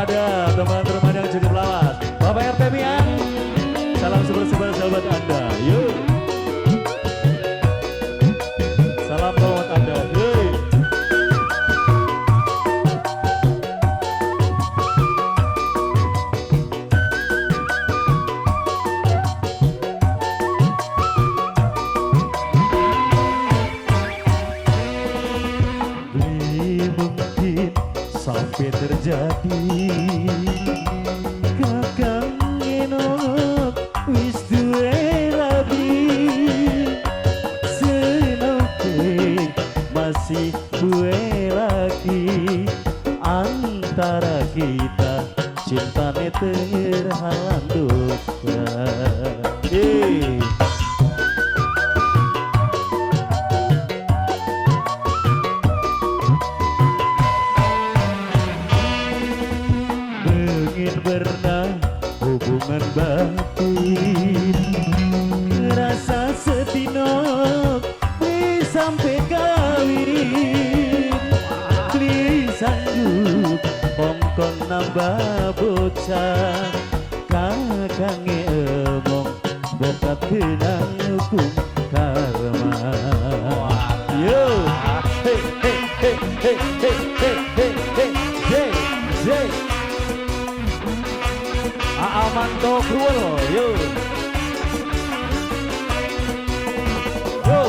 ada teman-teman yang cukup lawas. Bapak RT Mian, salam super-super sahabat Anda. Yuk. Salam buat Anda. Yuk. Mungkin sampai terjadi kakang enok wis duwe rabi senoke masih duwe lagi antara kita cintane terhalang dosa. Ingin pernah hubungan batin rasa setinok please sampai kawin please sanggup kongkong nambah bocah kakange emong bokat kenang hukum karma. Yo hey hey hey hey hey hey hey hey hey hey Amanto Kruel, yo. Yo.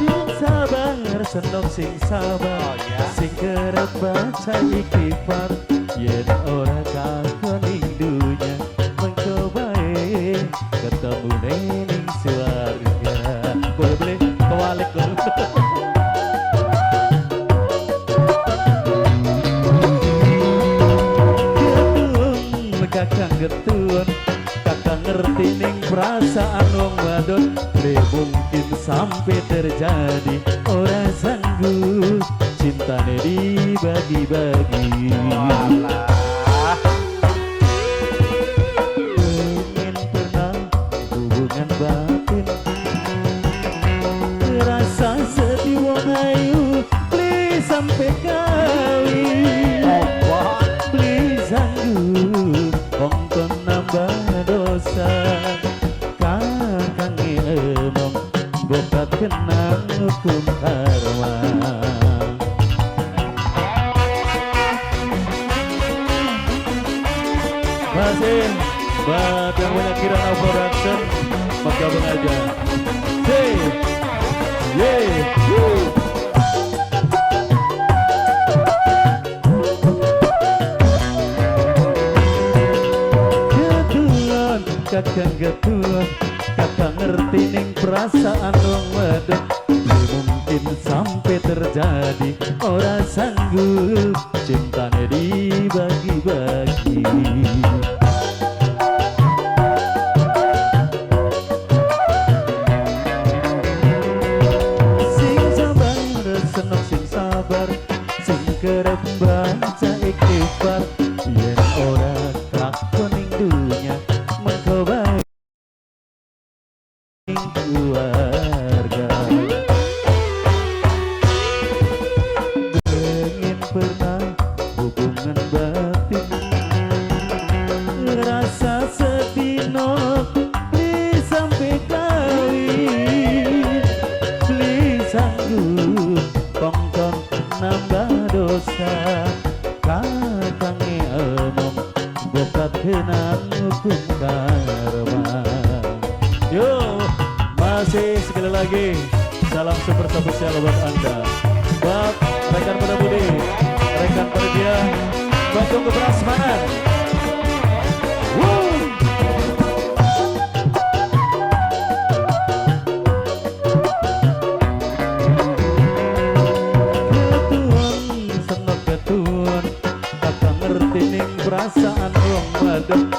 Sing sabar, seneng sing sabar, sing kerep baca ikhtifar, yen ora kakoning dunya, mengko bae ketemu ning swarga. Boleh kewalik kakang getun, kakang ngerti ning perasaan wong wadon. Mungkin sampai terjadi ora sanggup cintane dibagi-bagi. Pengen pernah hubungan batin rasa sedih wong ayu please sampai kawin please sanggup kongkong nambah dosa kakang emong bokat kenang hukum karma. Masih buat yang banyak Kirana Production bergabung aja. Hey, yeah, woo. Kakang getuan, kakang ngerti ning perasaan wong wedok. Mungkin sampai terjadi ora sanggup cintane dibagi-bagi. Sing sabar, seneng sing sabar, sing kerep baca ikhtifar, yen ora kakoning dunya keluarga. Pengen pernah hubungan batin rasa setinok please sampai kawin please sanggup kongkong nambah dosa kakange emong bokat kenang hukum karma. Yo, masih sekali lagi salam super spesial buat Anda, buat rekan pada budi, rekan pada dia, Bandung keberasmanan. Ketuan, seneng ketuan, kakak ngerti ning perasaan wong wadon.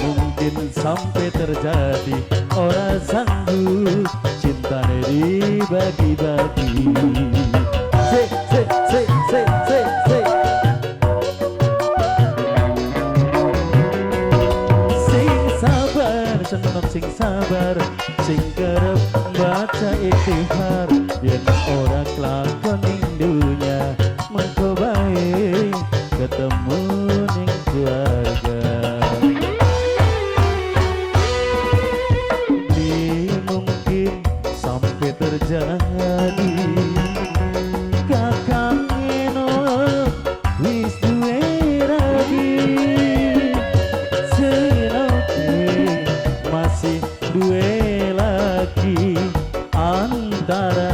Mungkin sampai terjadi ora sanggup cintane dibagi-bagi. Sing sabar, seneng sing sabar, sing kerep baca ikhtifar, Yen ora kelakon ning dunya mengko bae ketemu ning keluarga. Mungkin sampai terjadi kakang eno wis duwe rabi senote masih duwe lagi antara